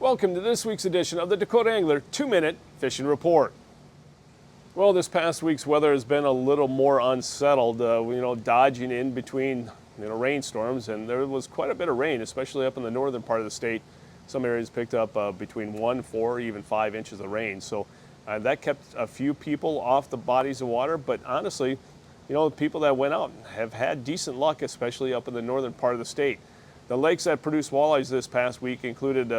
Welcome to this week's edition of the Dakota Angler 2-Minute Fishing Report. Well, this past week's weather has been a little more unsettled, dodging in between rainstorms, and there was quite a bit of rain, especially up in the northern part of the state. Some areas picked up between 1, 4, even 5 inches of rain. So that kept a few people off the bodies of water, but honestly, the people that went out have had decent luck, especially up in the northern part of the state. The lakes that produced walleyes this past week included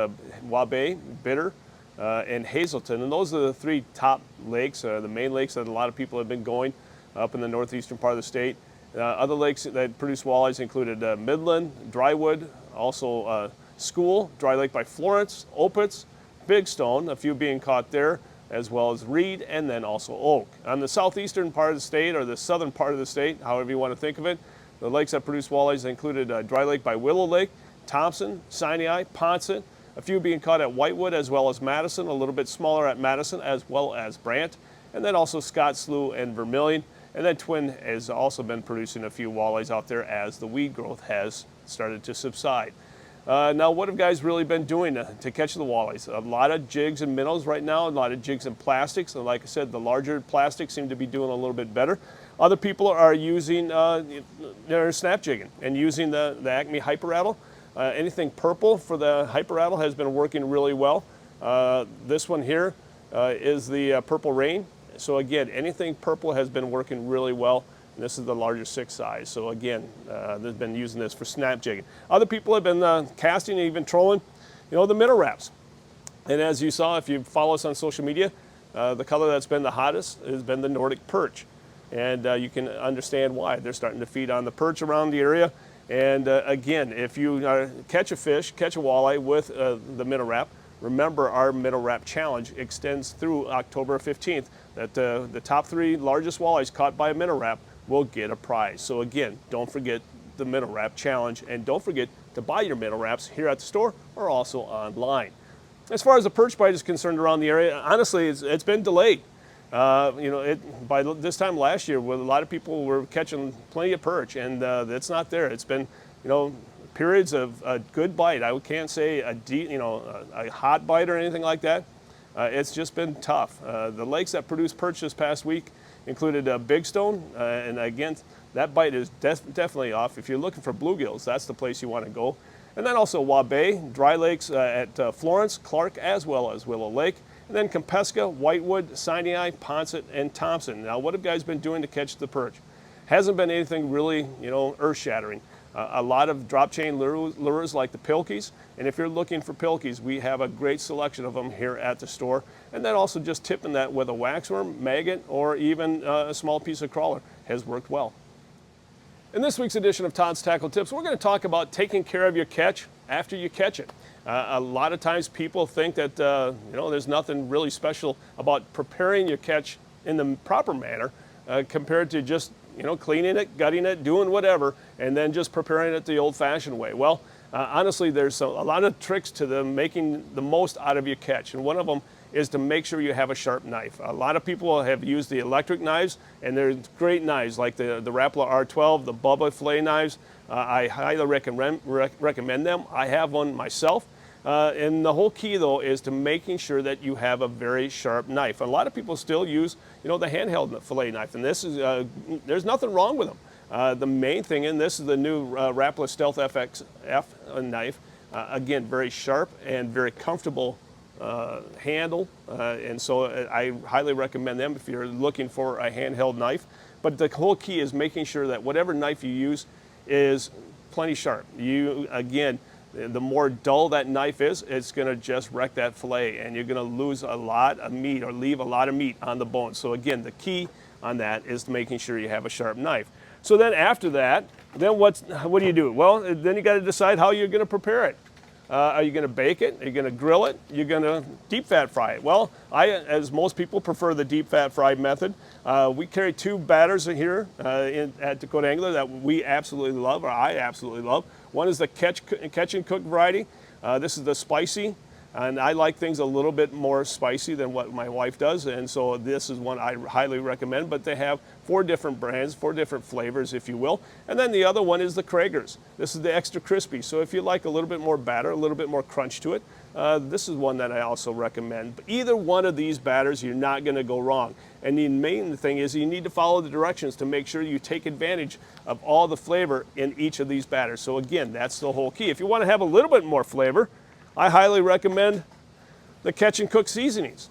Waubay, Bitter, and Hazelton, and those are the three top lakes, the main lakes that a lot of people have been going up in the northeastern part of the state. Other lakes that produced walleyes included Midland, Drywood, also School, Dry Lake by Florence, Opitz, Big Stone, a few being caught there, as well as Reed, and then also Oak. On the southeastern part of the state, or the southern part of the state, however you want to think of it, the lakes that produced walleyes included Dry Lake by Willow Lake, Thompson, Sinai, Ponset, a few being caught at Whitewood as well as Madison, a little bit smaller at Madison as well as Brant, and then also Scott Slough and Vermilion. And then Twin has also been producing a few walleyes out there as the weed growth has started to subside. Now, what have guys really been doing to catch the walleyes? A lot of jigs and minnows right now, a lot of jigs and plastics. And like I said, the larger plastics seem to be doing a little bit better. Other people are using their snap jigging and using the Acme Hyper Rattle. Anything purple for the Hyper Rattle has been working really well. This one here is the Purple Rain. So again, anything purple has been working really well. And this is the larger 6 size. So again, they've been using this for snap jigging. Other people have been casting and even trolling, the minnow wraps. And as you saw, if you follow us on social media, the color that's been the hottest has been the Nordic perch. And you can understand why. They're starting to feed on the perch around the area. And again, if you catch a fish, catch a walleye with the minnow wrap, remember our minnow wrap challenge extends through October 15th. That the top 3 largest walleyes caught by a minnow wrap will get a prize. So again, don't forget the minnow wrap challenge, and don't forget to buy your minnow wraps here at the store or also online. As far as the perch bite is concerned around the area, honestly, it's been delayed. By this time last year, where a lot of people were catching plenty of perch, and it's not there. It's been, periods of a good bite. I can't say a hot bite or anything like that. It's just been tough. The lakes that produced perch this past week included Big Stone, and again, that bite is definitely off. If you're looking for bluegills, that's the place you want to go. And then also Waubay, Dry Lakes at Florence, Clark, as well as Willow Lake. And then Campeska, Whitewood, Sinai, Ponset, and Thompson. Now, what have guys been doing to catch the perch? Hasn't been anything really, earth-shattering. A lot of drop chain lures like the pilkies. And if you're looking for pilkies, we have a great selection of them here at the store. And then also just tipping that with a waxworm, maggot, or even a small piece of crawler has worked well. In this week's edition of Todd's Tackle Tips, we're going to talk about taking care of your catch after you catch it. A lot of times people think that there's nothing really special about preparing your catch in the proper manner compared to just cleaning it, gutting it, doing whatever, and then just preparing it the old-fashioned way. Well, honestly, there's a lot of tricks to making the most out of your catch, and one of them is to make sure you have a sharp knife. A lot of people have used the electric knives, and they're great knives like the Rapala R12, the Bubba fillet knives. I highly recommend them. I have one myself. And the whole key, though, is to making sure that you have a very sharp knife. A lot of people still use, the handheld fillet knife, and this is there's nothing wrong with them. The main thing, and this is the new Rapala Stealth FXF knife. Again, very sharp and very comfortable handle, and so I highly recommend them if you're looking for a handheld knife. But the whole key is making sure that whatever knife you use is plenty sharp. The more dull that knife is, it's going to just wreck that fillet, and you're going to lose a lot of meat or leave a lot of meat on the bone. So again, the key on that is making sure you have a sharp knife. So then after that, then what do you do? Well, then you got to decide how you're going to prepare it. Are you going to bake it? Are you going to grill it? You're going to deep fat fry it? Well, as most people, prefer the deep fat fried method. We carry 2 batters here at Dakota Angler that we absolutely love, or I absolutely love. One is the catch and cook variety. This is the spicy, and I like things a little bit more spicy than what my wife does, and so this is one I highly recommend. But they have 4 different brands, 4 different flavors, if you will. And then the other one is the Krager's. This is the extra crispy. So if you like a little bit more batter, a little bit more crunch to it, this is one that I also recommend. But either one of these batters, you're not going to go wrong. And the main thing is you need to follow the directions to make sure you take advantage of all the flavor in each of these batters. So again, that's the whole key. If you want to have a little bit more flavor, I highly recommend the Catch and Cook seasonings.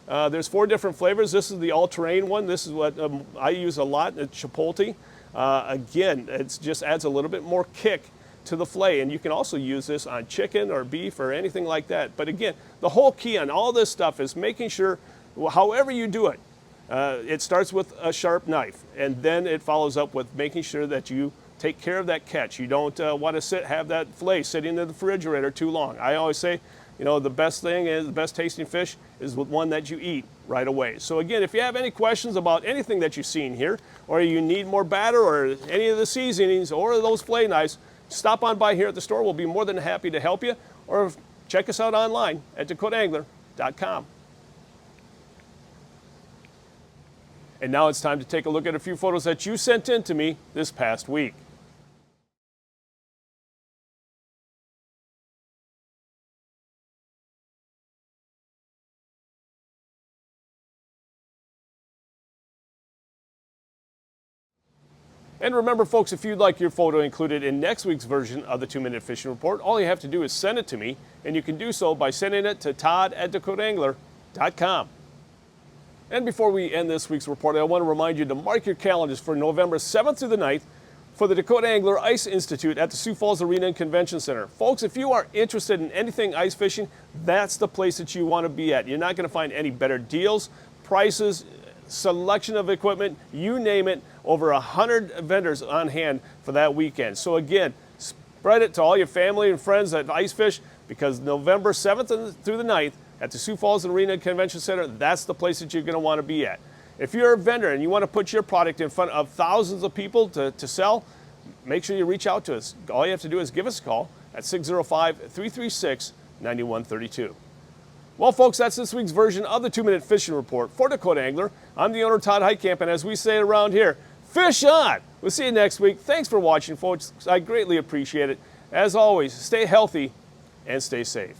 There's 4 different flavors. This is the all-terrain one. This is what I use a lot, it's Chipotle. Again, it just adds a little bit more kick to the filet, and you can also use this on chicken or beef or anything like that. But again, the whole key on all this stuff is making sure, however you do it, it starts with a sharp knife, and then it follows up with making sure that you take care of that catch. You don't want to have that filet sitting in the refrigerator too long. I always say, you know, the best thing is, the best tasting fish is with one that you eat right away. So again, if you have any questions about anything that you've seen here, or you need more batter or any of the seasonings or those fillet knives, stop on by here at the store. We'll be more than happy to help you, or check us out online at dakotaangler.com. And now it's time to take a look at a few photos that you sent in to me this past week. And remember, folks, if you'd like your photo included in next week's version of the 2-Minute Fishing Report, all you have to do is send it to me, and you can do so by sending it to todd@dakotaangler.com. And before we end this week's report, I want to remind you to mark your calendars for November 7th through the 9th for the Dakota Angler Ice Institute at the Sioux Falls Arena and Convention Center. Folks, if you are interested in anything ice fishing, that's the place that you want to be at. You're not going to find any better deals, prices, selection of equipment, you name it, over 100 vendors on hand for that weekend. So again, spread it to all your family and friends that ice fish, because November 7th through the 9th at the Sioux Falls Arena Convention Center, that's the place that you're going to want to be at. If you're a vendor and you want to put your product in front of thousands of people to sell, make sure you reach out to us. All you have to do is give us a call at 605-336-9132. Well, folks, that's this week's version of the 2-Minute Fishing Report for Dakota Angler. I'm the owner, Todd Heitkamp, and as we say around here, fish on! We'll see you next week. Thanks for watching, folks. I greatly appreciate it. As always, stay healthy and stay safe.